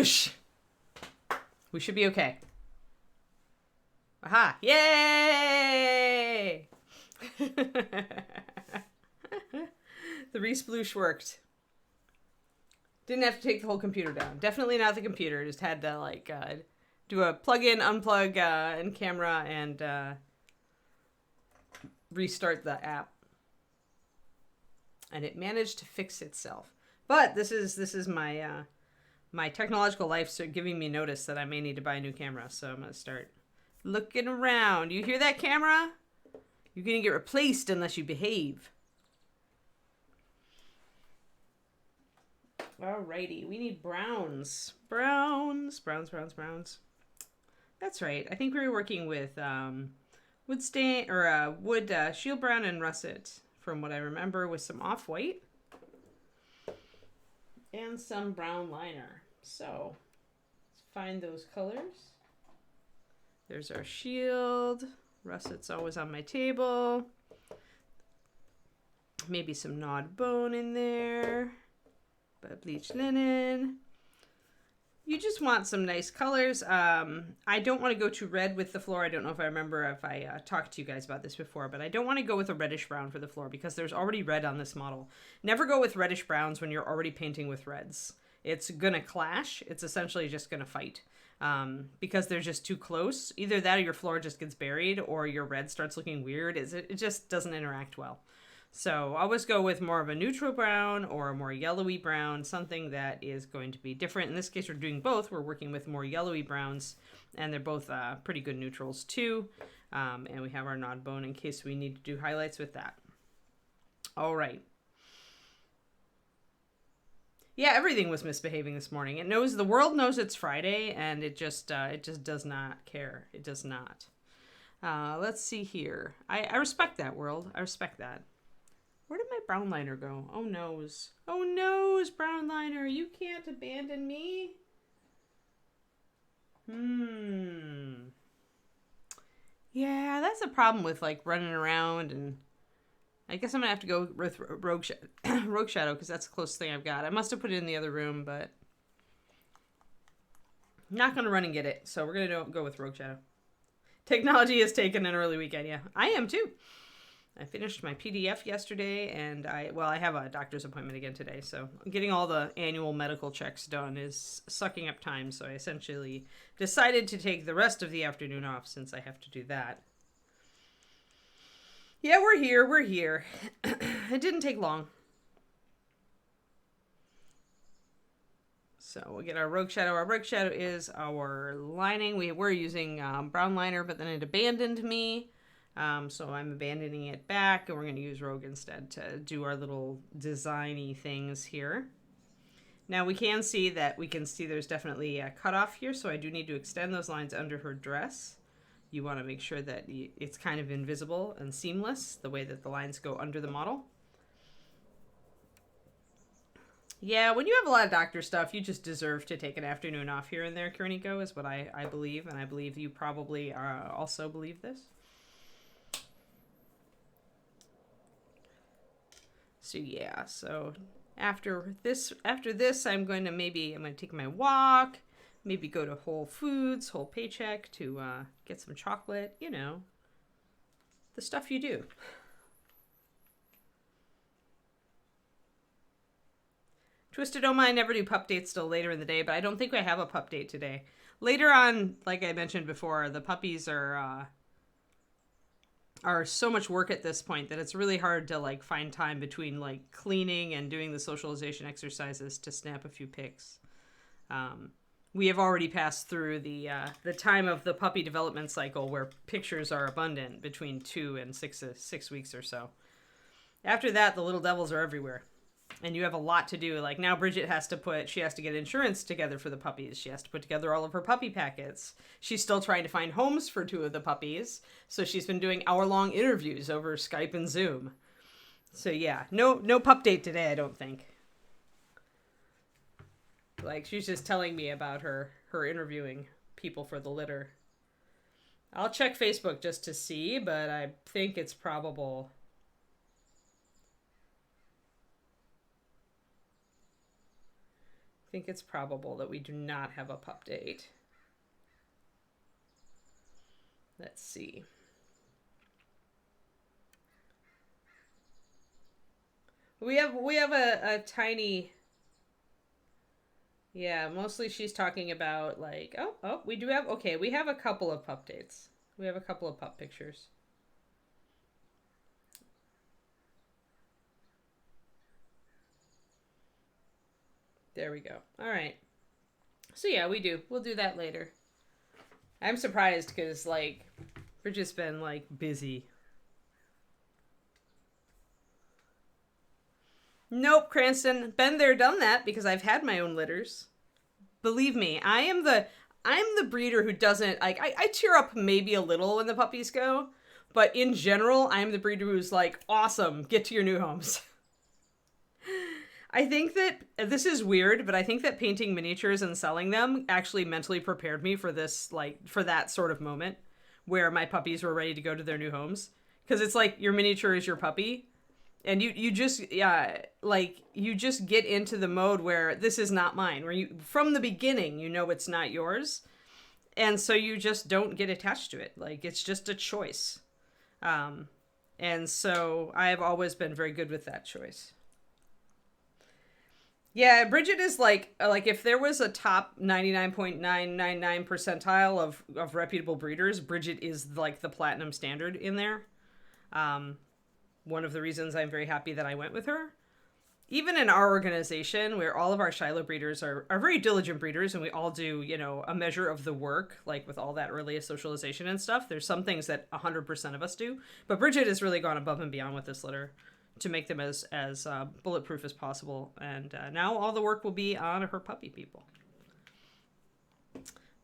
Sploosh! We should be okay. Aha! Yay! The re-sploosh worked. Didn't have to take the whole computer down. Definitely not the computer. Just had to like do a plug-in, unplug, and camera, and restart the app. And it managed to fix itself. But this is my my technological life giving me notice that I may need to buy a new camera. So I'm gonna start looking around. You hear that, camera? You're gonna get replaced unless you behave. Alrighty, we need browns. Browns. That's right. I think we were working with wood stain or wood shield brown and russet, from what I remember, with some off-white and some brown liner. So let's find those colors. There's our shield. Russet's always on my table. Maybe some gnawed bone in there. But bleached linen. You just want some nice colors. I don't want to go too red with the floor. I don't know if I remember if I talked to you guys about this before, but I don't want to go with a reddish brown for the floor because there's already red on this model. Never go with reddish browns when you're already painting with reds. It's going to clash. It's essentially just going to fight because they're just too close. Either that or your floor just gets buried or your red starts looking weird. It just doesn't interact well. So always go with more of a neutral brown or a more yellowy brown, something that is going to be different. In this case, we're doing both. We're working with more yellowy browns, and they're both pretty good neutrals too. And we have our gnawed bone in case we need to do highlights with that. All right. Yeah, everything was misbehaving this morning. The world knows it's Friday, and it just does not care. It does not. Let's see here. I respect that, world. I respect that. Where did my brown liner go? Oh, noes. Oh, noes, brown liner. You can't abandon me. Yeah, that's a problem with, like, running around, and I guess I'm going to have to go with Rogue Shadow, because that's the closest thing I've got. I must have put it in the other room, but I'm not going to run and get it, so we're going to go with Rogue Shadow. Technology has taken an early weekend, yeah. I am, too. I finished my PDF yesterday, and I have a doctor's appointment again today, so getting all the annual medical checks done is sucking up time, so I essentially decided to take the rest of the afternoon off since I have to do that. Yeah, we're here. It didn't take long. So we'll get our Rogue Shadow. Our Rogue Shadow is our lining. We were using brown liner, but then it abandoned me. So I'm abandoning it back, and we're going to use Rogue instead to do our little designy things here. Now we can see there's definitely a cutoff here, so I do need to extend those lines under her dress. You want to make sure that it's kind of invisible and seamless, the way that the lines go under the model. Yeah, when you have a lot of doctor stuff, you just deserve to take an afternoon off here and there, Kiriniko, is what I believe, and I believe you probably also believe this. So yeah, so after this, I'm going to take my walk, maybe go to Whole Foods, Whole Paycheck to get some chocolate, the stuff you do. Twisted Oh My, I never do pup dates till later in the day, but I don't think I have a pup date today. Later on, like I mentioned before, the puppies are so much work at this point that it's really hard to like find time between like cleaning and doing the socialization exercises to snap a few pics. We have already passed through the time of the puppy development cycle where pictures are abundant between 2 and 6 weeks or so. After that, the little devils are everywhere. And you have a lot to do. Like now Bridget has to get insurance together for the puppies. She has to put together all of her puppy packets. She's still trying to find homes for 2 of the puppies. So she's been doing hour-long interviews over Skype and Zoom. So yeah, no pup date today, I don't think. Like she's just telling me about her interviewing people for the litter. I'll check Facebook just to see, but I think it's probable. think it's probable that we do not have a pup date. Let's see. We have a tiny. Yeah, mostly she's talking about like, we do have, okay, we have a couple of pup dates. We have a couple of pup pictures. There we go. All right. So yeah, we do. We'll do that later. I'm surprised because like we've just been like busy. Nope, Cranston. Been there, done that because I've had my own litters. Believe me, I'm the breeder who doesn't like I tear up maybe a little when the puppies go, but in general, I'm the breeder who's like, awesome, get to your new homes. I think that this is weird, but I think that painting miniatures and selling them actually mentally prepared me for this, like, for that sort of moment where my puppies were ready to go to their new homes. Because it's like your miniature is your puppy. And you just, yeah, like, you just get into the mode where this is not mine. Where you, from the beginning, you know it's not yours. And so you just don't get attached to it. Like, it's just a choice. And so I have always been very good with that choice. Yeah, Bridget is like if there was a top 99.999 percentile of reputable breeders, Bridget is like the platinum standard in there. One of the reasons I'm very happy that I went with her. Even in our organization, where all of our Shiloh breeders are very diligent breeders, and we all do, you know, a measure of the work, like with all that early socialization and stuff. There's some things that 100% of us do, but Bridget has really gone above and beyond with this litter to make them as bulletproof as possible. And now all the work will be on her puppy people.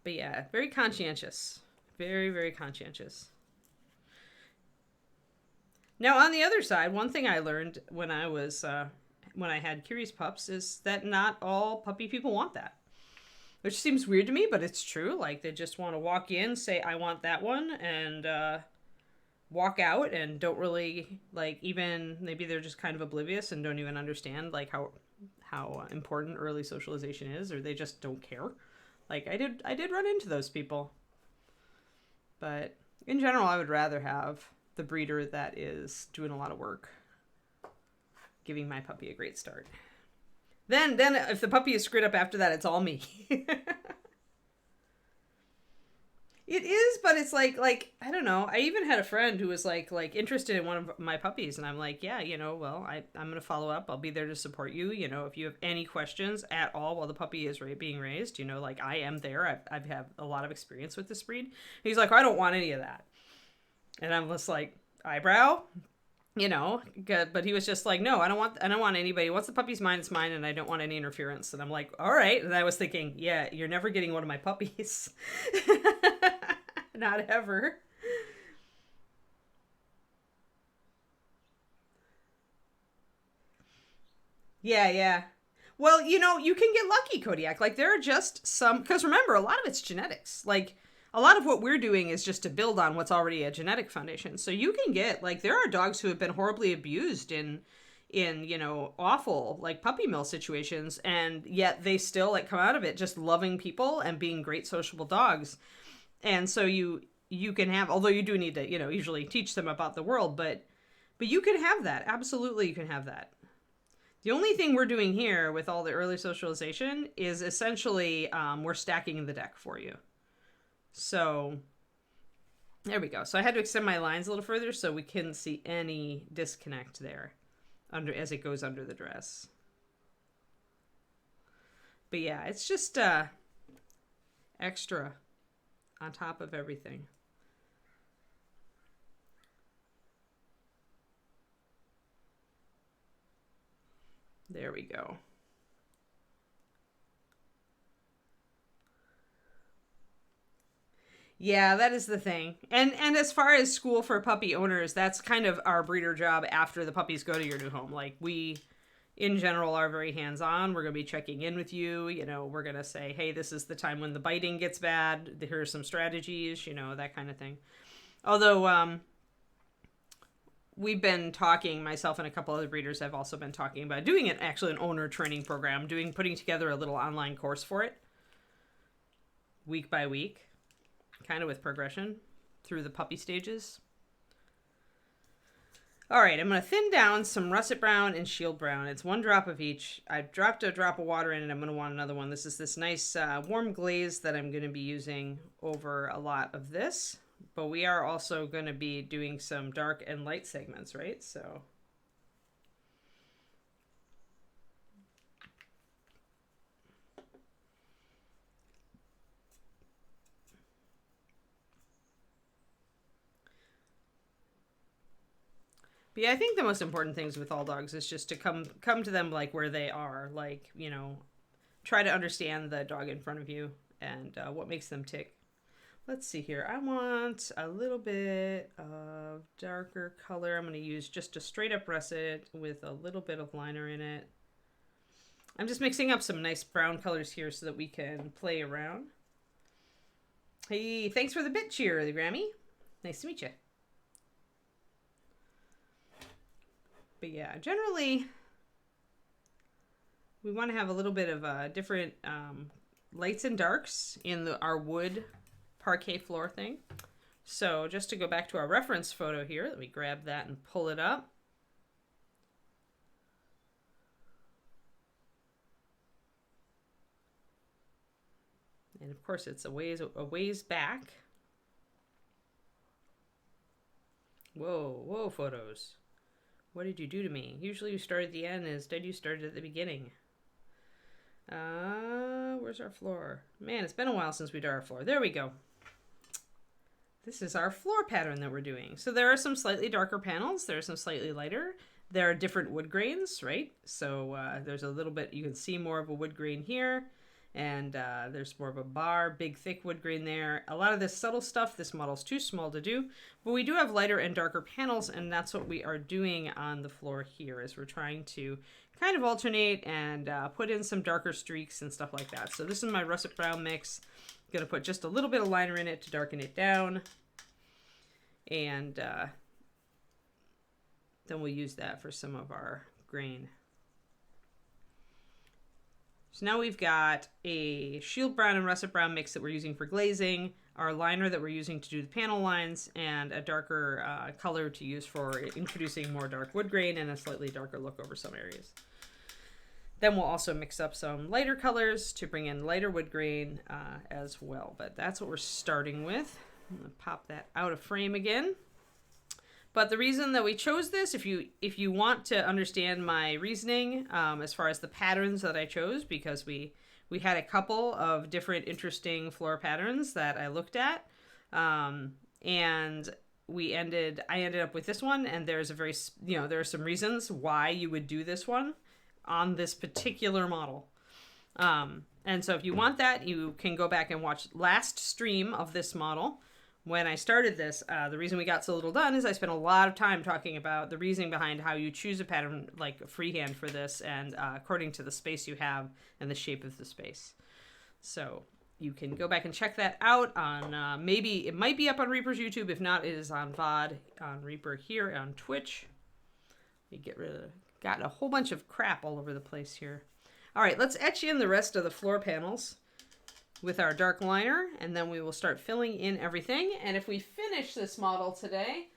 But yeah, very conscientious. Very, very conscientious. Now, on the other side, one thing I learned when I was when I had Kiri's pups is that not all puppy people want that. Which seems weird to me, but it's true. Like, they just want to walk in, say, I want that one, and walk out and don't really, like, even, maybe they're just kind of oblivious and don't even understand, like, how important early socialization is, or they just don't care. Like, I did run into those people. But in general, I would rather have the breeder that is doing a lot of work, giving my puppy a great start. Then if the puppy is screwed up after that, it's all me. It is, but it's like I don't know. I even had a friend who was like interested in one of my puppies, and I'm like, yeah, you know, well, I'm gonna follow up. I'll be there to support you. You know, if you have any questions at all while the puppy is being raised, you know, like, I am there. I've had a lot of experience with this breed. He's like, I don't want any of that, and I'm just like, eyebrow, you know. Good. But he was just like, no, I don't want anybody. Once the puppy's mine, it's mine, and I don't want any interference. And I'm like, all right. And I was thinking, yeah, you're never getting one of my puppies. Not ever. Yeah. Well, you know, you can get lucky, Kodiak. Like, there are just some, because remember, a lot of it's genetics. Like, a lot of what we're doing is just to build on what's already a genetic foundation. So you can get, like, there are dogs who have been horribly abused in you know, awful, like, puppy mill situations, and yet they still, like, come out of it just loving people and being great sociable dogs. And so you can have, although you do need to, you know, usually teach them about the world, but you can have that. Absolutely, you can have that. The only thing we're doing here with all the early socialization is essentially we're stacking the deck for you. So there we go. So I had to extend my lines a little further so we couldn't see any disconnect there as it goes under the dress. But yeah, it's just extra on top of everything. There we go. Yeah, that is the thing. And as far as school for puppy owners, that's kind of our breeder job after the puppies go to your new home. Like, we, in general, are very hands-on. We're going to be checking in with you. You know, we're going to say, hey, this is the time when the biting gets bad. Here's some strategies, you know, that kind of thing. Although, we've been talking, myself and a couple other breeders have also been talking about doing it, actually an owner training program, putting together a little online course for it, week by week, kind of with progression through the puppy stages. All right, I'm going to thin down some russet brown and shield brown. It's 1 drop of each. I've dropped a drop of water in, and I'm going to want another one. This is this nice warm glaze that I'm going to be using over a lot of this. But we are also going to be doing some dark and light segments, right? So but yeah, I think the most important things with all dogs is just to come to them like where they are, like, you know, try to understand the dog in front of you and what makes them tick. Let's see here. I want a little bit of darker color. I'm going to use just a straight up russet with a little bit of liner in it. I'm just mixing up some nice brown colors here so that we can play around. Hey, thanks for the bit cheer, Grammy. Nice to meet you. But yeah, generally, we want to have a little bit of different lights and darks in our wood parquet floor thing. So just to go back to our reference photo here, let me grab that and pull it up. And of course it's a ways back. Whoa, photos. What did you do to me? Usually you start at the end, instead you started at the beginning. Where's our floor? Man, it's been a while since we did our floor. There we go. This is our floor pattern that we're doing. So there are some slightly darker panels. There are some slightly lighter. There are different wood grains, right? So there's a little bit, you can see more of a wood grain here. And there's more of a big, thick wood grain there. A lot of this subtle stuff, this model's too small to do. But we do have lighter and darker panels, and that's what we are doing on the floor here, is we're trying to kind of alternate and put in some darker streaks and stuff like that. So this is my russet brown mix. I'm going to put just a little bit of liner in it to darken it down. And then we'll use that for some of our grain. So now we've got a shield brown and russet brown mix that we're using for glazing, our liner that we're using to do the panel lines, and a darker color to use for introducing more dark wood grain and a slightly darker look over some areas. Then we'll also mix up some lighter colors to bring in lighter wood grain as well. But that's what we're starting with. I'm going to pop that out of frame again. But the reason that we chose this, if you want to understand my reasoning as far as the patterns that I chose, because we had a couple of different interesting floor patterns that I looked at, and I ended up with this one, and there's there are some reasons why you would do this one on this particular model. And so if you want that, you can go back and watch last stream of this model. When I started this, the reason we got so little done is I spent a lot of time talking about the reasoning behind how you choose a pattern like freehand for this, and according to the space you have and the shape of the space. So you can go back and check that out on, maybe it might be up on Reaper's YouTube. If not, it is on VOD on Reaper here on Twitch. You got a whole bunch of crap all over the place here. All right, let's etch in the rest of the floor panels with our dark liner, and then we will start filling in everything. And if we finish this model today,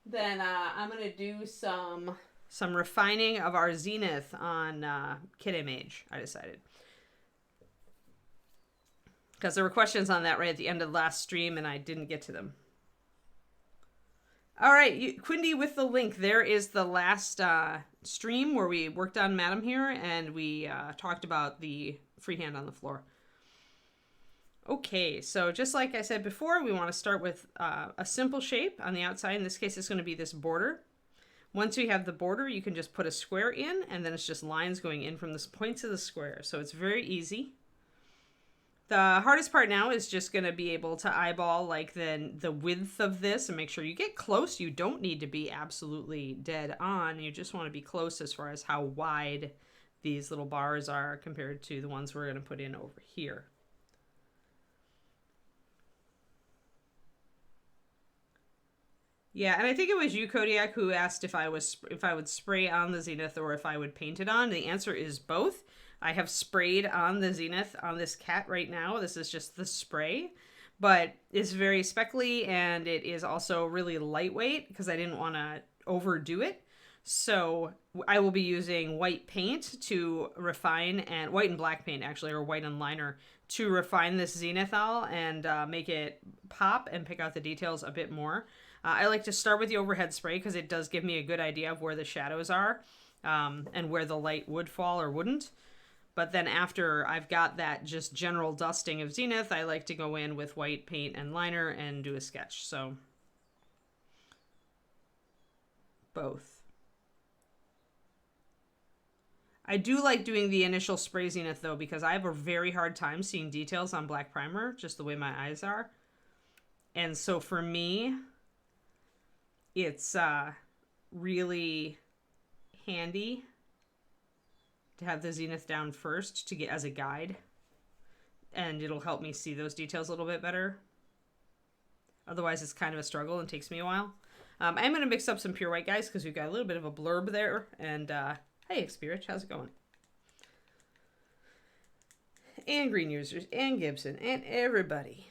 then I'm going to do some refining of our zenith on Kid Image, I decided. Because there were questions on that right at the end of the last stream, and I didn't get to them. All right, Quindy with the link. There is the last stream where we worked on Madam here, and we talked about the freehand on the floor. Okay, so just like I said before, we want to start with a simple shape on the outside. In this case, it's going to be this border. Once we have the border, you can just put a square in, and then it's just lines going in from the points of the square. So it's very easy. The hardest part now is just going to be able to eyeball like the width of this and make sure you get close. You don't need to be absolutely dead on. You just want to be close as far as how wide these little bars are compared to the ones we're going to put in over here. Yeah, and I think it was you, Kodiak, who asked if I would spray on the Zenith or if I would paint it on. The answer is both. I have sprayed on the Zenith on this cat right now. This is just the spray, but it's very speckly and it is also really lightweight because I didn't want to overdo it. So I will be using white paint to refine, and white and black paint actually, or white and liner to refine this Zenithal and make it pop and pick out the details a bit more. I like to start with the overhead spray because it does give me a good idea of where the shadows are and where the light would fall or wouldn't. But then after I've got that just general dusting of Zenith, I like to go in with white paint and liner and do a sketch. So both. I do like doing the initial spray Zenith though, because I have a very hard time seeing details on black primer, just the way my eyes are. And so for me, it's really handy to have the Zenith down first to get as a guide, and it'll help me see those details a little bit better. Otherwise it's kind of a struggle and takes me a while. I'm going to mix up some pure white, guys, because we've got a little bit of a blurb there. And hey, Xpirich, how's it going? And Green Users, and Gibson, and everybody.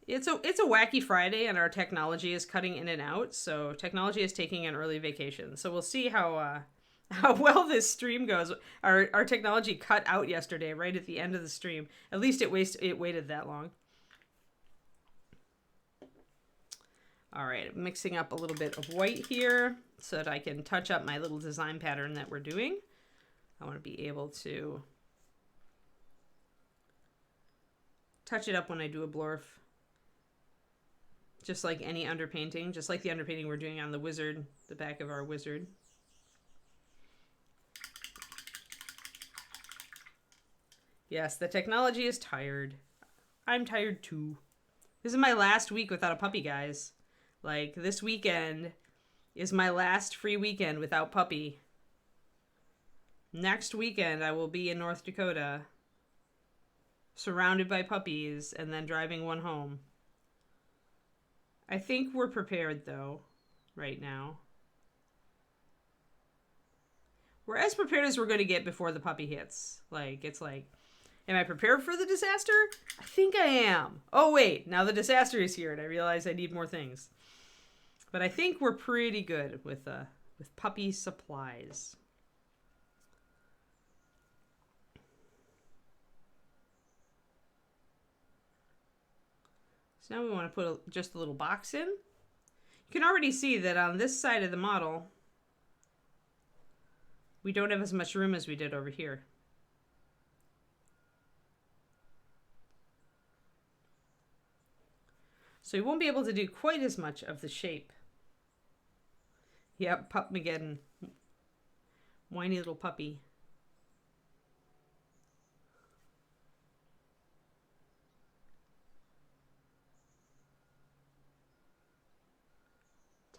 It's a wacky Friday, and our technology is cutting in and out. So technology is taking an early vacation. So we'll see how well this stream goes. Our technology cut out yesterday, right at the end of the stream. At least it waited that long. All right, I'm mixing up a little bit of white here so that I can touch up my little design pattern that we're doing. I want to be able to touch it up when I do a blurf. Just like any underpainting, just like the underpainting we're doing on the wizard, the back of our wizard. Yes, the technology is tired. I'm tired too. This is my last week without a puppy, guys. Like, this weekend is my last free weekend without puppy. Next weekend, I will be in North Dakota, surrounded by puppies, and then driving one home. I think we're prepared, though, right now. We're as prepared as we're going to get before the puppy hits. Like, it's like, am I prepared for the disaster? I think I am. Oh, wait, now the disaster is here, and I realize I need more things. But I think we're pretty good with puppy supplies. So now we want to put just a little box in. You can already see that on this side of the model, we don't have as much room as we did over here. So you won't be able to do quite as much of the shape. Yep, Pupmageddon. Whiny little puppy.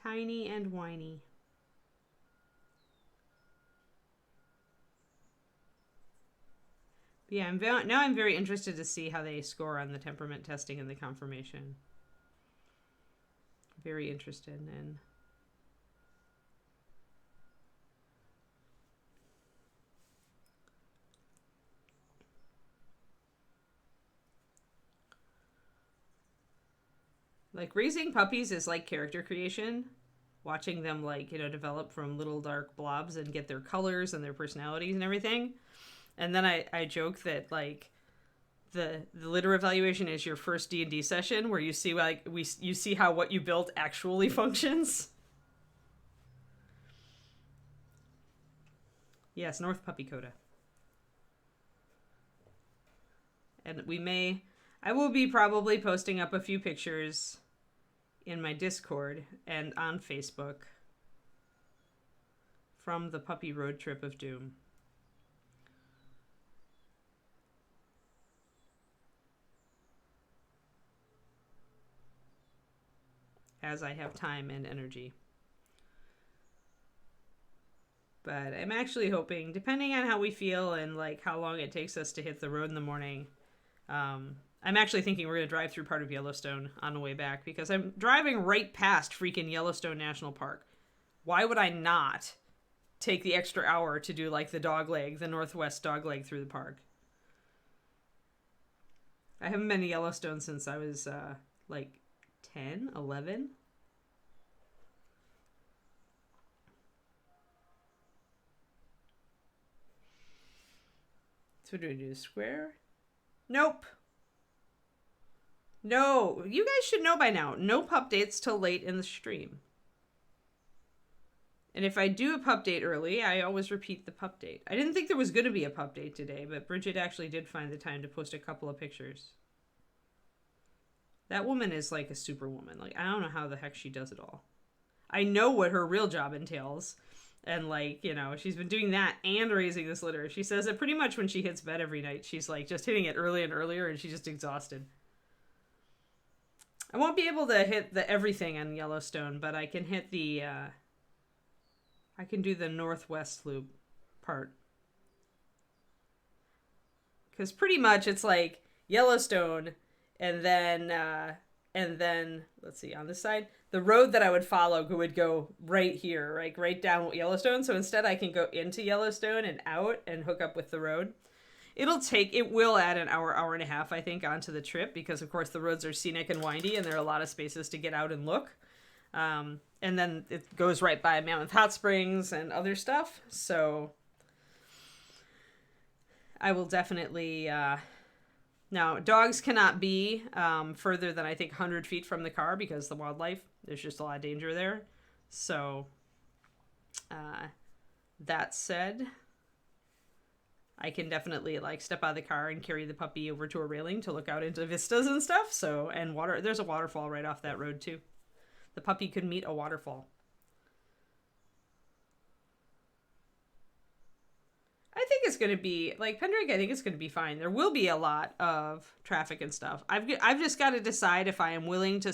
Tiny and whiny. But yeah, now I'm very interested to see how they score on the temperament testing and the confirmation. Very interested in. Like, raising puppies is like character creation. Watching them, like, develop from little dark blobs and get their colors and their personalities and everything. And then I joke that, like, the litter evaluation is your first D&D session where you see, like, you see how what you built actually functions. Yes, North Puppy Coda. And I will be probably posting up a few pictures in my Discord and on Facebook from the puppy road trip of doom. As I have time and energy. But I'm actually hoping, depending on how we feel and like how long it takes us to hit the road in the morning, I'm actually thinking we're going to drive through part of Yellowstone on the way back because I'm driving right past freaking Yellowstone National Park. Why would I not take the extra hour to do like the dogleg, the Northwest dogleg through the park? I haven't been to Yellowstone since I was like 10, 11. So what do we do? Square? Nope. No, you guys should know by now. No pup dates till late in the stream. And if I do a pup date early, I always repeat the pup date. I didn't think there was going to be a pup date today, but Bridget actually did find the time to post a couple of pictures. That woman is like a superwoman. Like, I don't know how the heck she does it all. I know what her real job entails. And like, you know, she's been doing that and raising this litter. She says that pretty much when she hits bed every night, she's like just hitting it early and earlier and she's just exhausted. I won't be able to hit the everything on Yellowstone, but I can hit the, I can do the Northwest Loop part. Because pretty much it's like Yellowstone and then, let's see, on this side, the road that I would follow would go right here, like right down Yellowstone. So instead I can go into Yellowstone and out and hook up with the road. It will add an hour, hour and a half, I think, onto the trip because, of course, the roads are scenic and windy and there are a lot of spaces to get out and look. And then it goes right by Mammoth Hot Springs and other stuff. So I will definitely... Now, dogs cannot be further than, I think, 100 feet from the car because the wildlife, there's just a lot of danger there. So that said... I can definitely like step out of the car and carry the puppy over to a railing to look out into vistas and stuff. So, and water, there's a waterfall right off that road too. The puppy could meet a waterfall. I think it's going to be like Pendrake. I think it's going to be fine. There will be a lot of traffic and stuff. I've just got to decide if I am willing to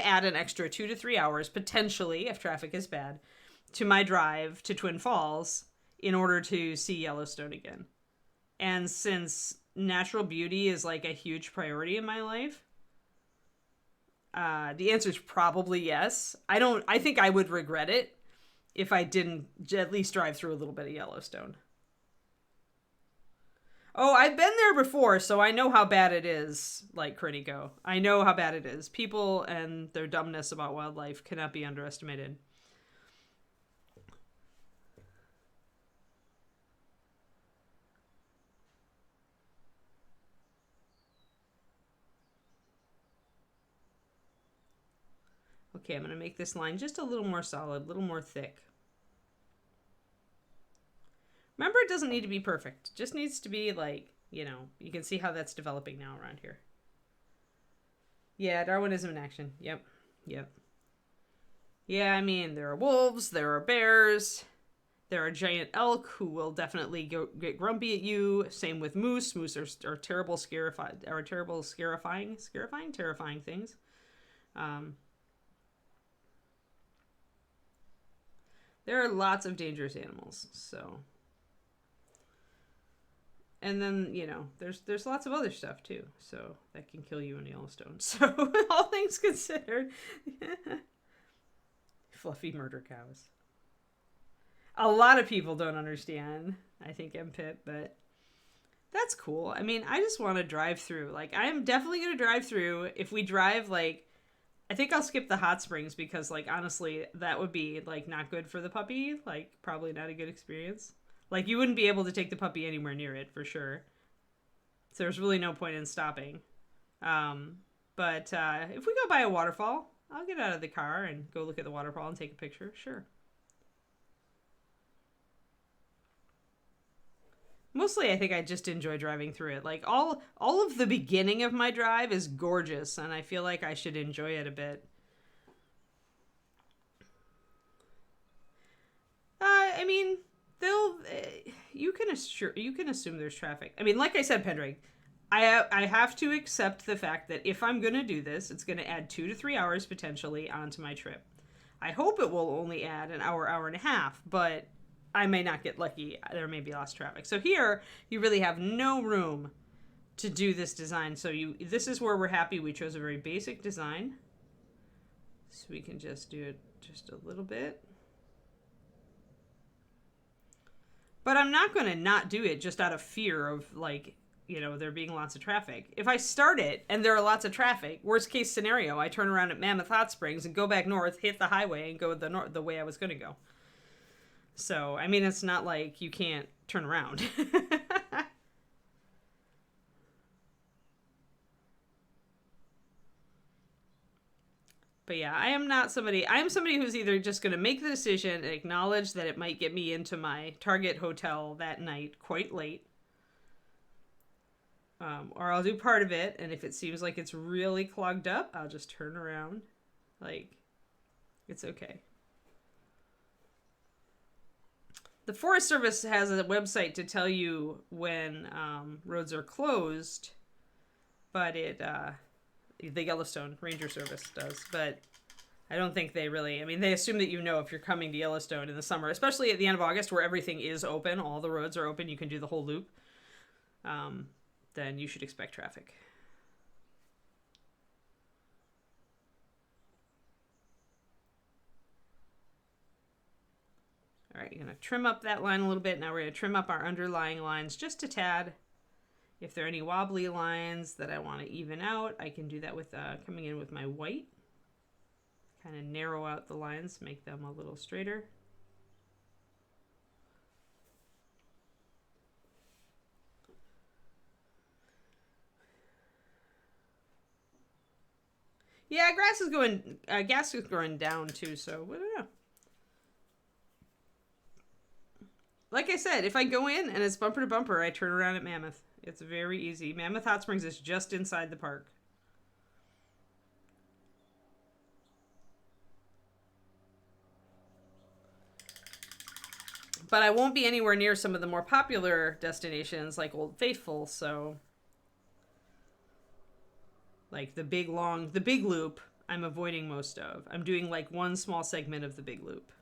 add an extra 2 to 3 hours, potentially if traffic is bad, to my drive to Twin Falls in order to see Yellowstone again. And since natural beauty is like a huge priority in my life, the answer is probably yes. I think I would regret it if I didn't at least drive through a little bit of Yellowstone. Oh, I've been there before, so I know how bad it is, like Critico. I know how bad it is. People and their dumbness about wildlife cannot be underestimated. Okay, I'm going to make this line just a little more solid, a little more thick. Remember, it doesn't need to be perfect. It just needs to be like, you know, you can see how that's developing now around here. Yeah, Darwinism in action. Yep. Yeah, I mean, there are wolves, there are bears, there are giant elk who will definitely get grumpy at you. Same with moose. Moose are terrible, terrifying things. There are lots of dangerous animals, so. And then, you know, there's lots of other stuff too, so that can kill you in Yellowstone. So, all things considered. Fluffy murder cows. A lot of people don't understand, I think, MPIP, but that's cool. I mean, I just want to drive through. Like, I am definitely going to drive through. If we drive, like, I think I'll skip the hot springs because, like, honestly, that would be, like, not good for the puppy. Like, probably not a good experience. Like, you wouldn't be able to take the puppy anywhere near it, for sure. So there's really no point in stopping. But if we go by a waterfall, I'll get out of the car and go look at the waterfall and take a picture. Sure. Mostly, I think I just enjoy driving through it. Like, all of the beginning of my drive is gorgeous, and I feel like I should enjoy it a bit. I mean, you can assume there's traffic. I mean, like I said, Pendrake, I have to accept the fact that if I'm going to do this, it's going to add 2 to 3 hours potentially onto my trip. I hope it will only add an hour, hour and a half, but I may not get lucky. There may be lost traffic. So here, you really have no room to do this design. So this is where we're happy we chose a very basic design. So we can just do it just a little bit. But I'm not going to not do it just out of fear of, like, you know, there being lots of traffic. If I start it and there are lots of traffic, worst case scenario, I turn around at Mammoth Hot Springs and go back north, hit the highway, and go the way I was going to go. So, I mean, it's not like you can't turn around. But yeah, I am somebody who's either just going to make the decision and acknowledge that it might get me into my Target hotel that night quite late. Or I'll do part of it, and if it seems like it's really clogged up, I'll just turn around. Like, it's okay. The Forest Service has a website to tell you when roads are closed, but the Yellowstone Ranger Service does, but I don't think they really, I mean, they assume that you know if you're coming to Yellowstone in the summer, especially at the end of August where everything is open, all the roads are open, you can do the whole loop, then you should expect traffic. All right, you're going to trim up that line a little bit. Now we're going to trim up our underlying lines just a tad. If there are any wobbly lines that I want to even out, I can do that with coming in with my white. Kind of narrow out the lines, make them a little straighter. Yeah, gas is going down too, so I don't know. Like I said, if I go in and it's bumper to bumper, I turn around at Mammoth. It's very easy. Mammoth Hot Springs is just inside the park. But I won't be anywhere near some of the more popular destinations like Old Faithful, so like the big loop, I'm avoiding most of. I'm doing like one small segment of the big loop.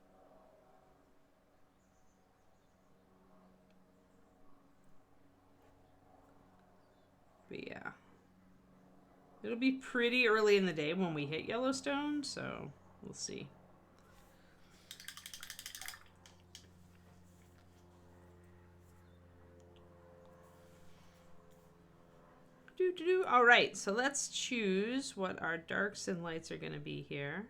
But yeah. It'll be pretty early in the day when we hit Yellowstone, so we'll see. All right, so let's choose what our darks and lights are going to be here.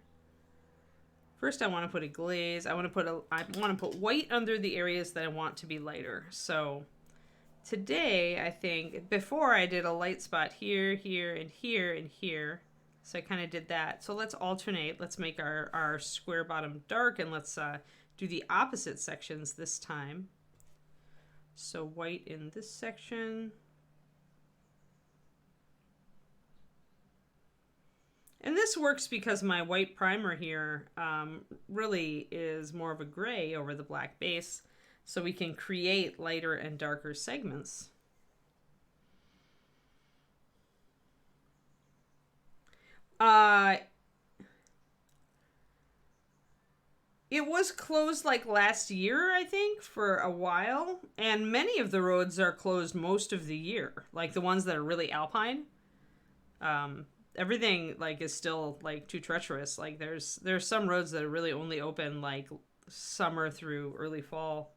First, I want to put a glaze. I want to put white under the areas that I want to be lighter. So today, I think, before I did a light spot here, here, and here, and here. So I kind of did that. So let's alternate. Let's make our square bottom dark, and let's do the opposite sections this time. So white in this section. And this works because my white primer here really is more of a gray over the black base. So we can create lighter and darker segments. It was closed like last year, I think, for a while. And many of the roads are closed most of the year. Like the ones that are really alpine. Everything like is still like too treacherous. Like there's some roads that are really only open like summer through early fall.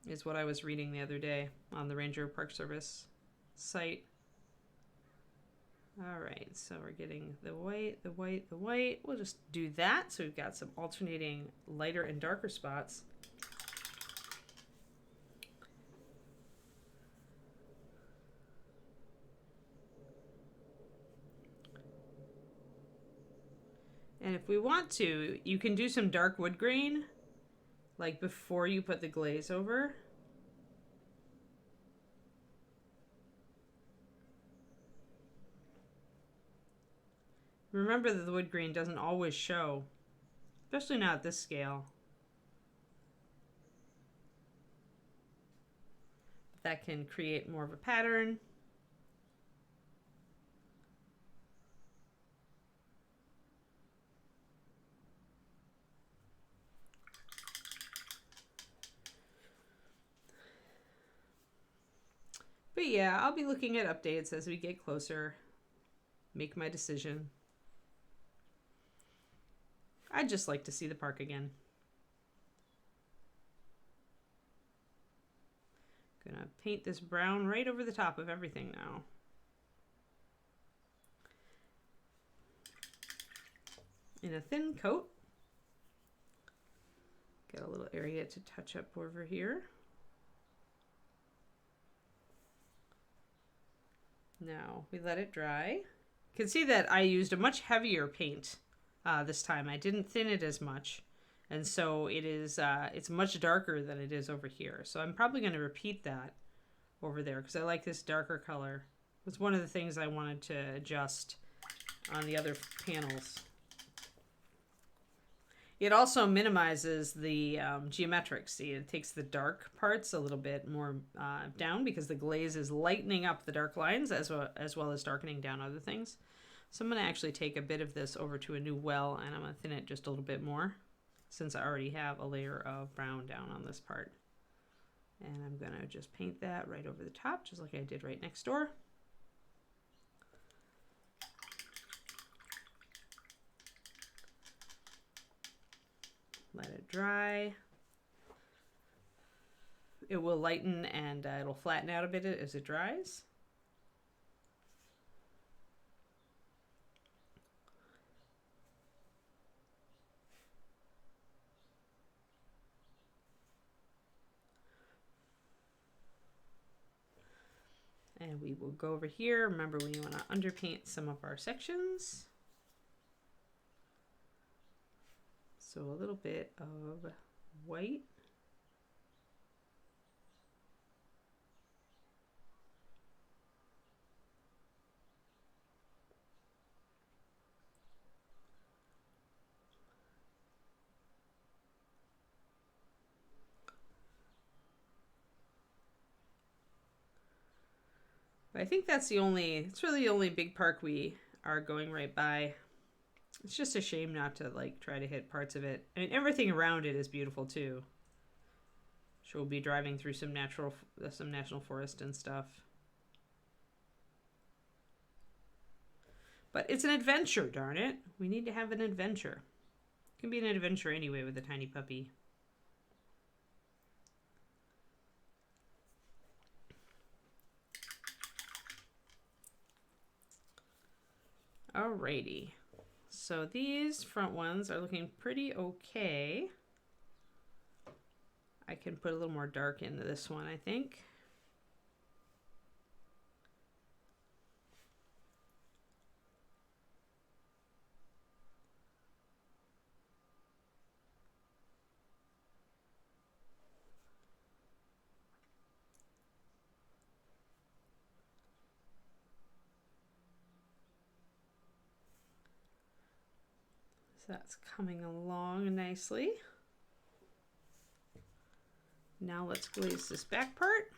Is what I was reading the other day on the Ranger Park Service site. All right, so we're getting the white, the white, the white. We'll just do that. So we've got some alternating lighter and darker spots. And if we want to, you can do some dark wood grain, like before you put the glaze over. Remember that the wood grain doesn't always show, especially not at this scale. That can create more of a pattern. But yeah, I'll be looking at updates as we get closer. Make my decision. I'd just like to see the park again. Gonna paint this brown right over the top of everything now. In a thin coat. Got a little area to touch up over here. Now we let it dry. You can see that I used a much heavier paint this time. I didn't thin it as much. And so it is, it's much darker than it is over here. So I'm probably going to repeat that over there because I like this darker color. It's one of the things I wanted to adjust on the other panels. It also minimizes the geometrics. See, it takes the dark parts a little bit more down because the glaze is lightening up the dark lines as well as darkening down other things. So I'm going to actually take a bit of this over to a new well and I'm going to thin it just a little bit more since I already have a layer of brown down on this part. And I'm going to just paint that right over the top just like I did right next door. Let it dry. It will lighten and it'll flatten out a bit as it dries. And we will go over here. Remember, we want to underpaint some of our sections. So a little bit of white. But I think it's really the only big park we are going right by. It's just a shame not to like try to hit parts of it. I mean, everything around it is beautiful too. So we'll be driving through some national forest and stuff. But it's an adventure, darn it. We need to have an adventure. It can be an adventure anyway with a tiny puppy. Alrighty. So these front ones are looking pretty okay. I can put a little more dark into this one, I think. That's coming along nicely. Now let's glaze this back part.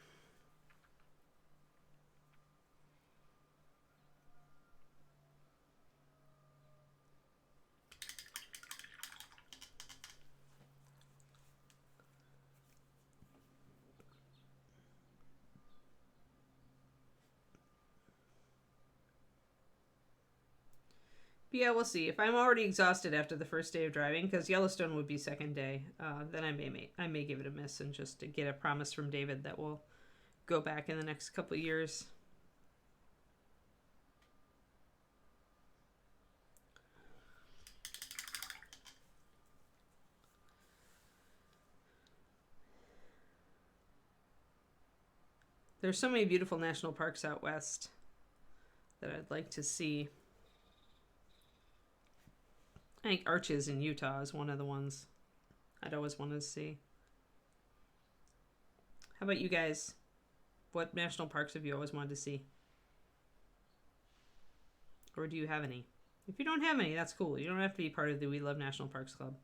But yeah, we'll see. If I'm already exhausted after the first day of driving, because Yellowstone would be second day, then I may give it a miss and just to get a promise from David that we'll go back in the next couple of years. There's so many beautiful national parks out west that I'd like to see. I think Arches in Utah is one of the ones I'd always wanted to see. How about you guys? What national parks have you always wanted to see? Or do you have any? If you don't have any, that's cool. You don't have to be part of the We Love National Parks Club.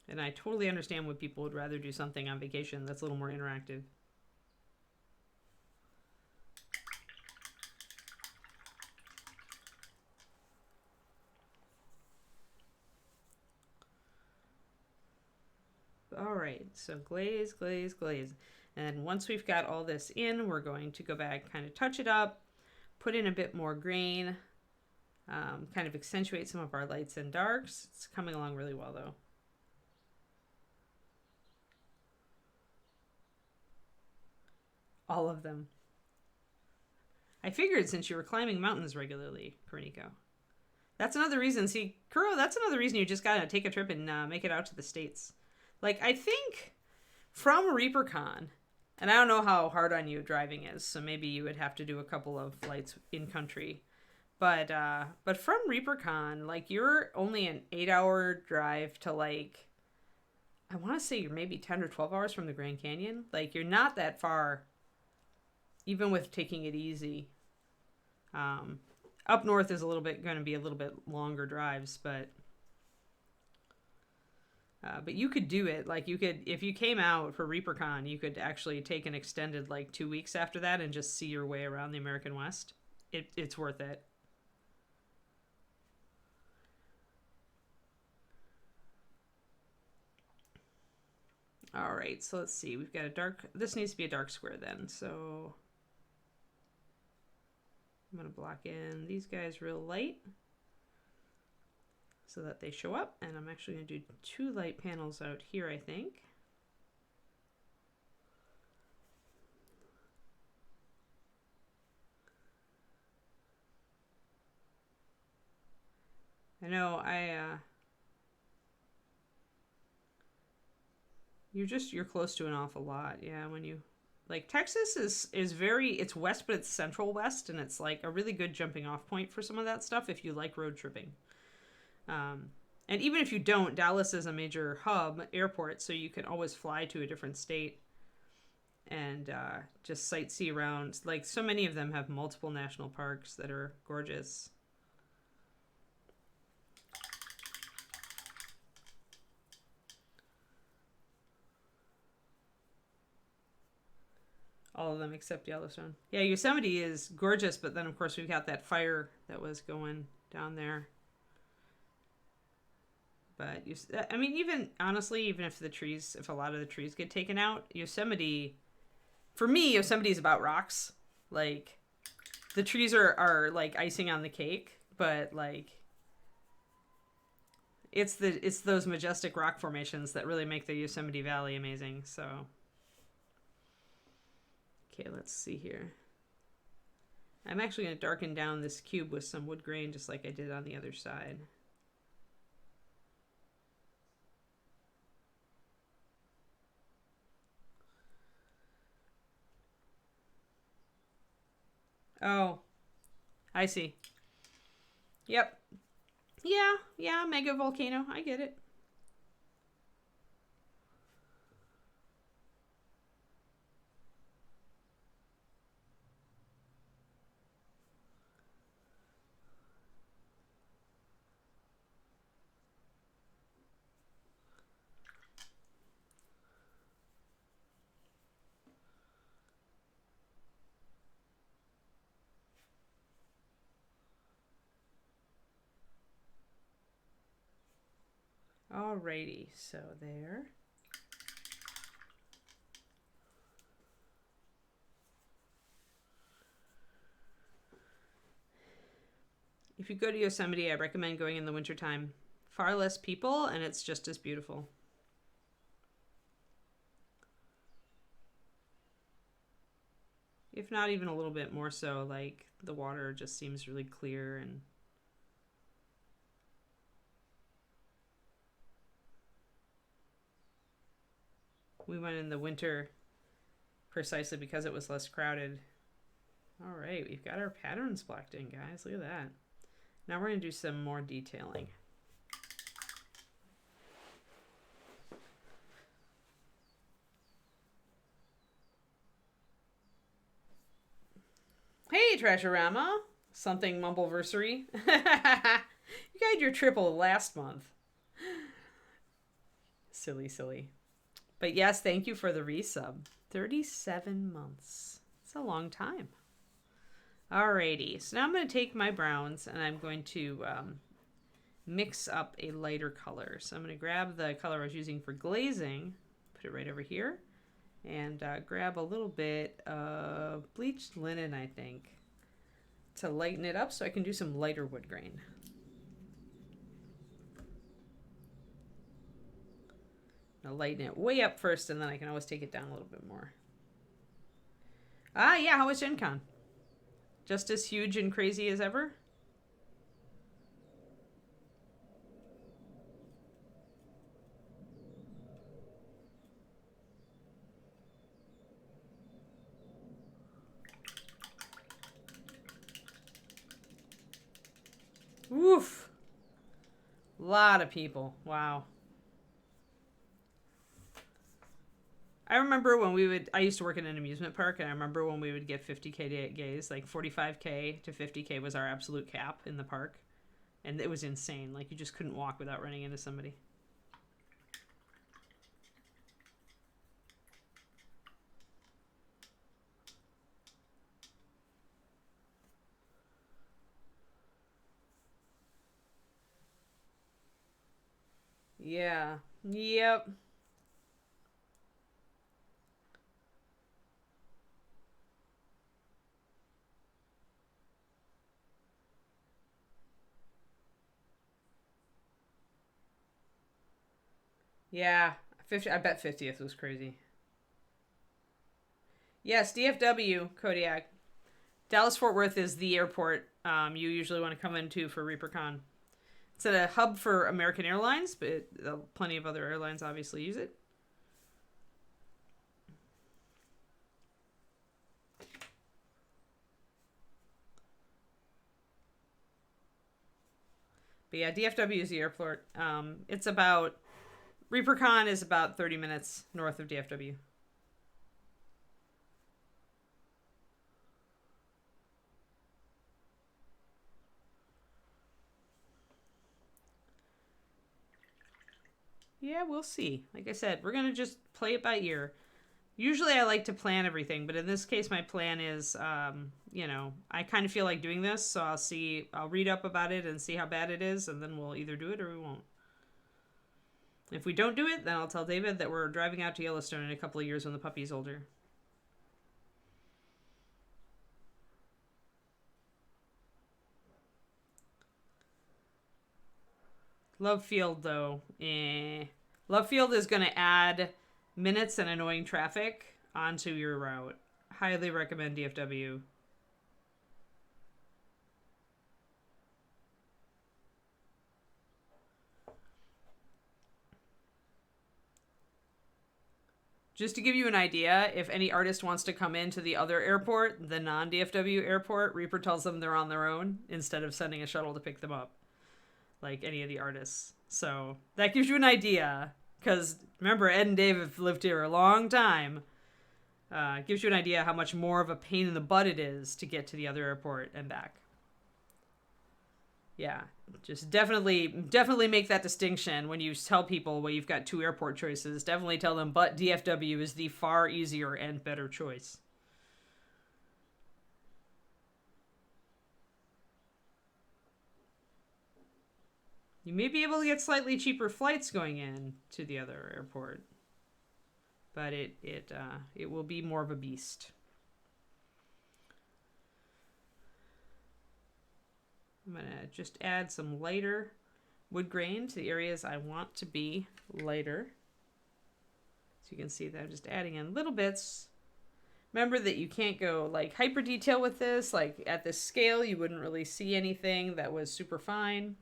And I totally understand when people would rather do something on vacation that's a little more interactive. All right, so glaze, glaze, glaze. And once we've got all this in, we're going to go back, kind of touch it up, put in a bit more grain, kind of accentuate some of our lights and darks. It's coming along really well though. All of them. I figured since you were climbing mountains regularly, Kariniko. That's another reason. See, Kuro, that's another reason you just gotta take a trip and make it out to the States. Like, I think from ReaperCon, and I don't know how hard on you driving is, so maybe you would have to do a couple of flights in country. But from ReaperCon, like, you're only an 8-hour drive to, like, I want to say you're maybe 10 or 12 hours from the Grand Canyon. Like, you're not that far, even with taking it easy. Up north is going to be a little bit longer drives, but you could do it. Like, you could, if you came out for ReaperCon, you could actually take an extended, like, 2 weeks after that and just see your way around the American West. It's worth it. All right, so let's see. We've got a dark, this needs to be a dark square then. So I'm going to block in these guys real light so that they show up. And I'm actually going to do 2 light panels out here, I think. I know you're close to an awful lot. Yeah, when you, like, Texas is very, it's west, but it's central west, and it's like a really good jumping off point for some of that stuff if you like road tripping. And even if you don't, Dallas is a major hub airport, so you can always fly to a different state and just sightsee around. Like, so many of them have multiple national parks that are gorgeous. All of them except Yellowstone. Yeah, Yosemite is gorgeous, but then of course we've got that fire that was going down there. But I mean, even honestly, even if if a lot of the trees get taken out, Yosemite, for me, Yosemite is about rocks. Like, the trees are like icing on the cake, but like, it's those majestic rock formations that really make the Yosemite Valley amazing. So. Okay, let's see here. I'm actually going to darken down this cube with some wood grain just like I did on the other side. Oh, I see. Yep. Yeah, mega volcano. I get it. Alrighty, so there. If you go to Yosemite, I recommend going in the wintertime. Far less people, and it's just as beautiful. If not even a little bit more so, like, the water just seems really clear and we went in the winter precisely because it was less crowded. All right, we've got our patterns blocked in, guys. Look at that. Now we're going to do some more detailing. Hey, Trashorama. Something Mumbleversary. You got your triple last month. Silly. But yes, thank you for the resub. 37 months. It's a long time. Alrighty, so now I'm going to take my browns and I'm going to mix up a lighter color. So I'm going to grab the color I was using for glazing. put it right over here. And grab a little bit of bleached linen, I think, to lighten it up so I can do some lighter wood grain. I'll lighten it way up first, and then I can always take it down a little bit more. Ah, yeah, how was Gen Con? Just as huge and crazy as ever? Oof. A lot of people. Wow. I remember when I used to work in an amusement park, and I remember when we would get 50K gays, like 45K to 50K was our absolute cap in the park. And it was insane. Like, you just couldn't walk without running into somebody. Yeah. Yep. Yeah. 50. I bet 50th was crazy. Yes, DFW, Kodiak. Dallas Fort Worth is the airport you usually want to come into for ReaperCon. It's a hub for American Airlines, but plenty of other airlines obviously use it. But yeah, DFW is the airport. It's about ReaperCon is about 30 minutes north of DFW. Yeah, we'll see. Like I said, we're going to just play it by ear. Usually I like to plan everything, but in this case my plan is, I kind of feel like doing this, so I'll read up about it and see how bad it is, and then we'll either do it or we won't. If we don't do it, then I'll tell David that we're driving out to Yellowstone in a couple of years when the puppy's older. Love Field, though. Love Field is going to add minutes and annoying traffic onto your route. Highly recommend DFW. Just to give you an idea, if any artist wants to come into the other airport, the non-DFW airport, Reaper tells them they're on their own instead of sending a shuttle to pick them up, like any of the artists. So that gives you an idea, because remember, Ed and Dave have lived here a long time. Gives you an idea how much more of a pain in the butt it is to get to the other airport and back. Yeah, just definitely make that distinction when you tell people, well, you've got two airport choices. Definitely tell them, but DFW is the far easier and better choice. You may be able to get slightly cheaper flights going in to the other airport, but it will be more of a beast. I'm going to just add some lighter wood grain to the areas I want to be lighter. So you can see that I'm just adding in little bits. Remember that you can't go like hyper detail with this. Like at this scale, you wouldn't really see anything that was super fine.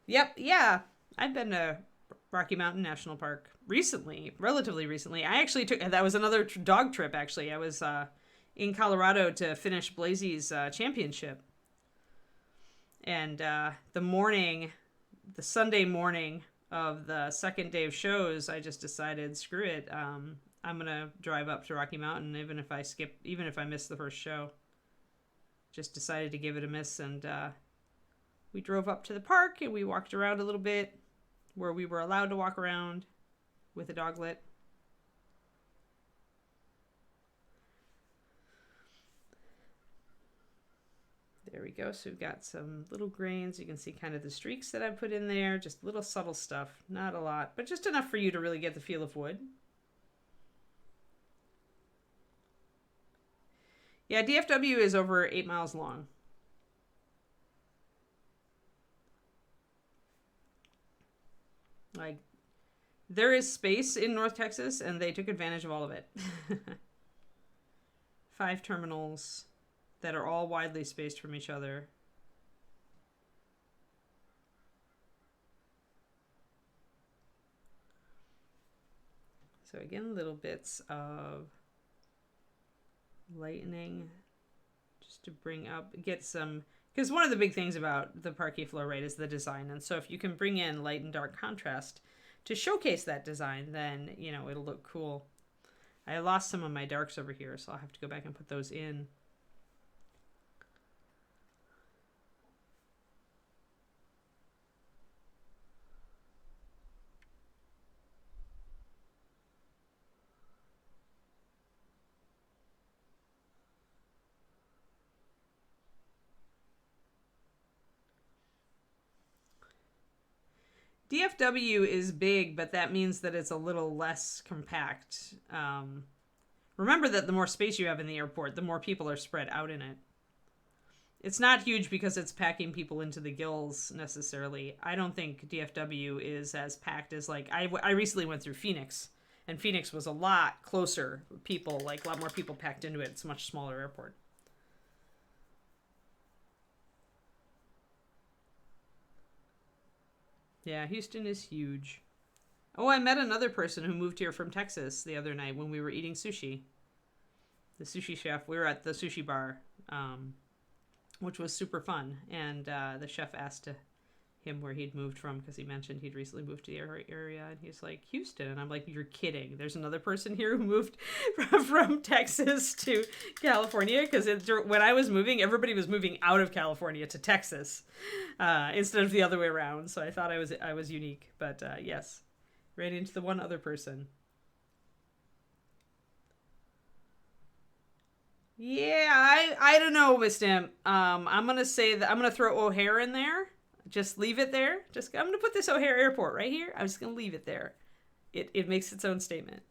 Yep, yeah. I've been to Rocky Mountain National Park recently, relatively recently. I actually that was another dog trip, actually. I was in Colorado to finish Blazy's championship. And the Sunday morning of the second day of shows, I just decided, screw it. I'm going to drive up to Rocky Mountain, even if I miss the first show. Just decided to give it a miss, and we drove up to the park and we walked around a little bit where we were allowed to walk around with a doglet. There we go. So we've got some little grains. You can see kind of the streaks that I put in there. Just little subtle stuff. Not a lot, but just enough for you to really get the feel of wood. Yeah, DFW is over 8 miles long. Like, there is space in North Texas, and they took advantage of all of it. 5 terminals that are all widely spaced from each other. So again, little bits of lightening just to bring up, get some, because one of the big things about the parquet floor, right, is the design. And so if you can bring in light and dark contrast to showcase that design, then, you know, it'll look cool. I lost some of my darks over here, so I'll have to go back and put those in. DFW is big, but that means that it's a little less compact. Remember that the more space you have in the airport, the more people are spread out in it. It's not huge because it's packing people into the gills necessarily. I don't think DFW is as packed as, like, I recently went through Phoenix, and Phoenix was a lot closer people, like a lot more people packed into it. It's a much smaller airport. Yeah, Houston is huge. Oh, I met another person who moved here from Texas the other night when we were eating sushi. The sushi chef, we were at the sushi bar, which was super fun. And the chef asked him where he'd moved from, because he mentioned he'd recently moved to the area. And he's like, Houston. And I'm like, you're kidding. There's another person here who moved from Texas to California. Because when I was moving, everybody was moving out of California to Texas instead of the other way around. So I thought I was unique. But yes, ran into the one other person. Yeah, I don't know, Miss Imp. I'm going to say that I'm going to throw O'Hare in there. Just leave it there. I'm going to put this O'Hare Airport right here. I'm just going to leave it there. It makes its own statement.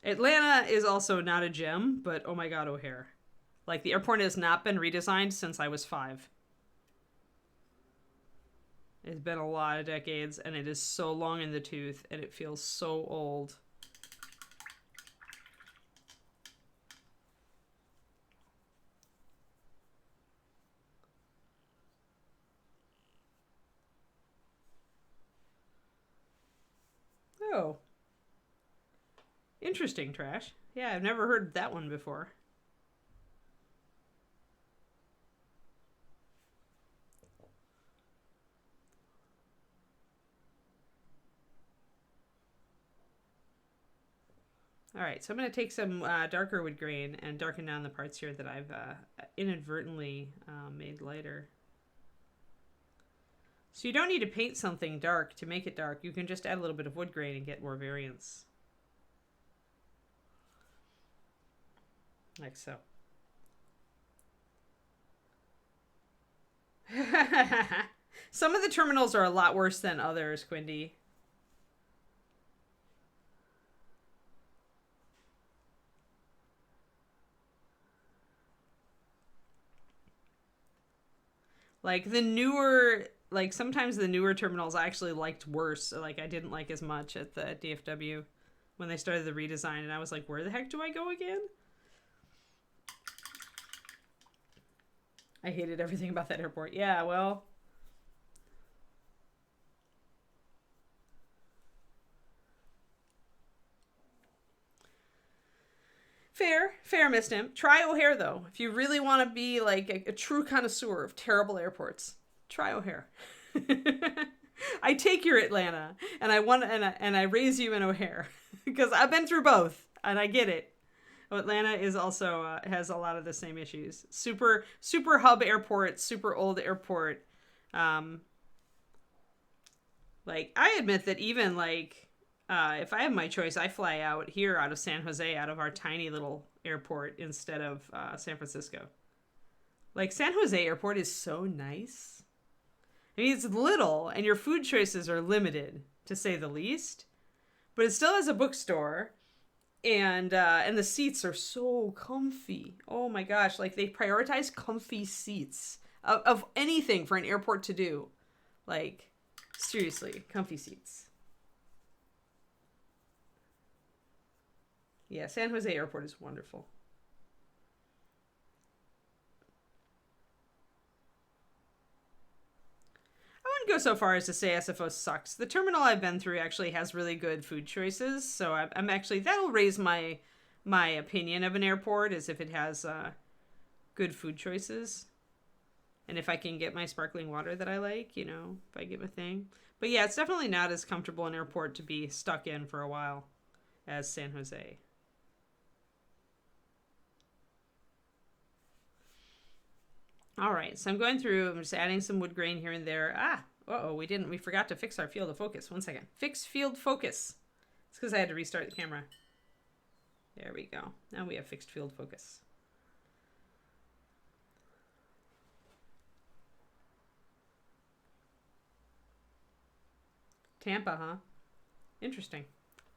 Atlanta is also not a gem, but oh my god, O'Hare. Like, the airport has not been redesigned since I was 5. It's been a lot of decades, and it is so long in the tooth, and it feels so old. Oh. Interesting, Trash. Yeah, I've never heard that one before. All right, so I'm going to take some darker wood grain and darken down the parts here that I've inadvertently made lighter. So you don't need to paint something dark to make it dark. You can just add a little bit of wood grain and get more variance. Like so. Some of the terminals are a lot worse than others, Quindy. Like the newer, like sometimes the newer terminals I actually liked worse. Like I didn't like as much at the DFW when they started the redesign, and I was like, where the heck do I go again? I hated everything about that airport. Yeah, well. Fair, Miss Imp. Try O'Hare, though. If you really want to be like a true connoisseur of terrible airports, try O'Hare. I take your Atlanta, and I raise you in O'Hare because I've been through both, and I get it. Atlanta is also has a lot of the same issues. Super hub airport, super old airport. Like, I admit that even, like, if I have my choice, I fly out here out of San Jose, out of our tiny little airport, instead of San Francisco. Like, San Jose airport is so nice. I mean, it's little, and your food choices are limited, to say the least. But it still has a bookstore, and the seats are so comfy. Oh my gosh, like, they prioritize comfy seats of anything for an airport to do. Like, seriously, comfy seats. Yeah, San Jose airport is wonderful. I wouldn't go so far as to say SFO sucks. The terminal I've been through actually has really good food choices, so I'm actually, that'll raise my opinion of an airport, is if it has good food choices. And if I can get my sparkling water that I like, you know, if I get my thing. But yeah, it's definitely not as comfortable an airport to be stuck in for a while as San Jose. All right, so I'm going through, I'm just adding some wood grain here and there. We forgot to fix our field of focus. One second. Fix field focus. It's because I had to restart the camera. There we go. Now we have fixed field focus. Tampa, huh? Interesting.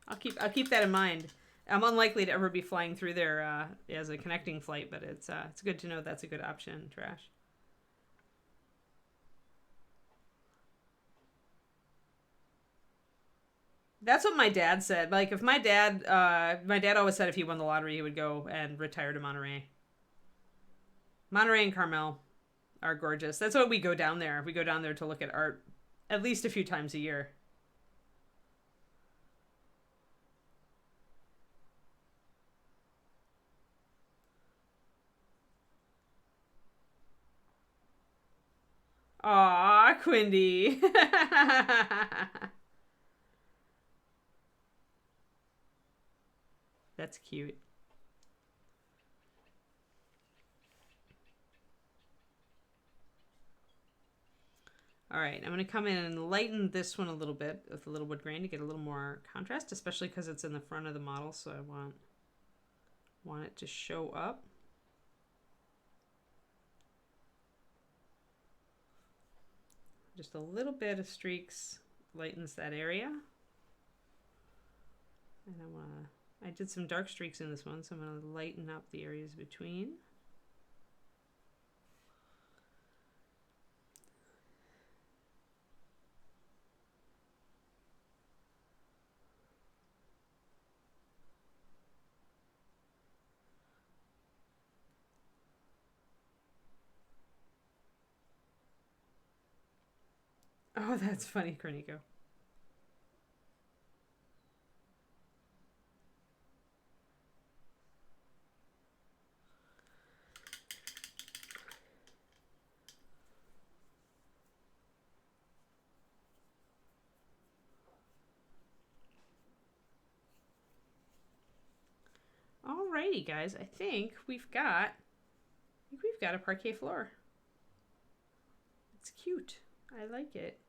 I'll keep that in mind. I'm unlikely to ever be flying through there as a connecting flight, but it's good to know that's a good option. Trash. That's what my dad said. Like, if my dad always said if he won the lottery, he would go and retire to Monterey. Monterey and Carmel are gorgeous. That's why we go down there. We go down there to look at art at least a few times a year. Aw, Quindy. That's cute. All right, I'm going to come in and lighten this one a little bit with a little wood grain to get a little more contrast, especially because it's in the front of the model, so I want it to show up. Just a little bit of streaks lightens that area. And I did some dark streaks in this one, so I'm going to lighten up the areas between. Oh, that's funny, Cornico. Alrighty, guys. I think we've got a parquet floor. It's cute. I like it.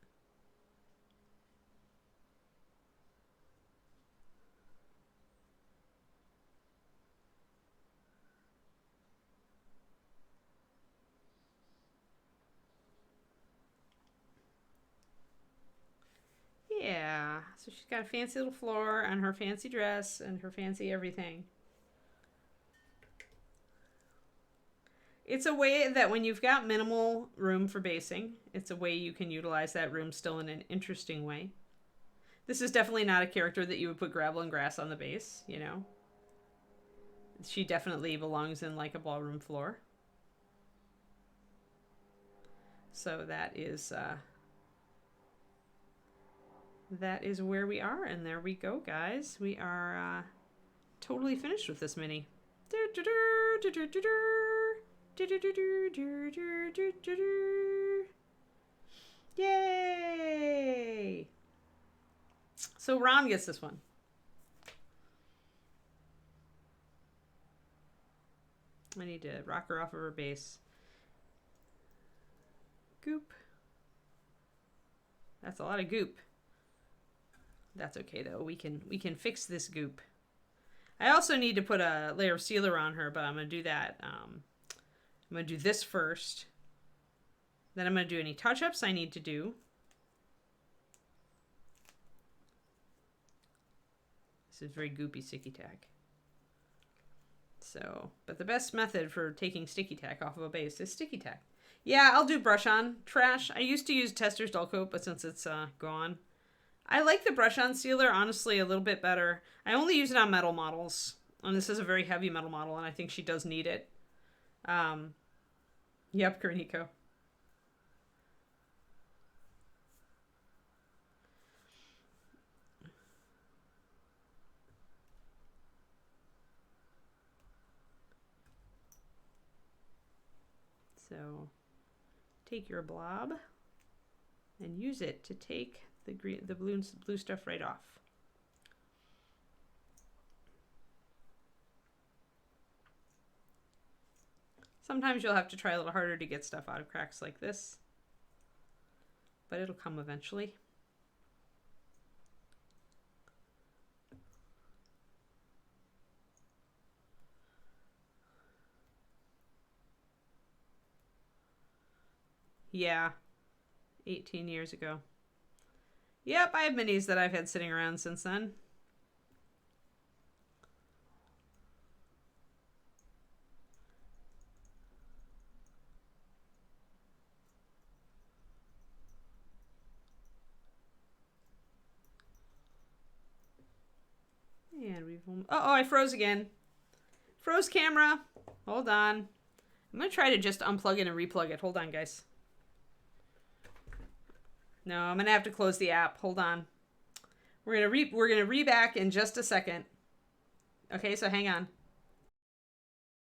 Yeah, so she's got a fancy little floor and her fancy dress and her fancy everything. It's a way that when you've got minimal room for basing, it's a way you can utilize that room still in an interesting way. This is definitely not a character that you would put gravel and grass on the base, you know. She definitely belongs in like a ballroom floor. So that is where we are, and there we go, guys. We are totally finished with this mini. Yay! So Ron gets this one. I need to rock her off of her base. Goop. That's a lot of goop. That's okay though. We can fix this goop. I also need to put a layer of sealer on her, but I'm going to do that. I'm going to do this first. Then I'm going to do any touch-ups I need to do. This is very goopy sticky tack. So, but the best method for taking sticky tack off of a base is sticky tack. Yeah, I'll do brush on trash. I used to use Tester's Dull Coat, but since it's gone. I like the brush on sealer, honestly, a little bit better. I only use it on metal models. And this is a very heavy metal model, and I think she does need it. Yep, Karniko. So, take your blob and use it to take the blue stuff right off. Sometimes you'll have to try a little harder to get stuff out of cracks like this, but it'll come eventually. Yeah, 18 years ago. Yep, I have minis that I've had sitting around since then. And we've... Uh-oh, I froze again. Froze camera. Hold on. I'm going to try to just unplug it and replug it. Hold on, guys. No, I'm going to have to close the app. Hold on. We're going to re-back in just a second. Okay, so hang on.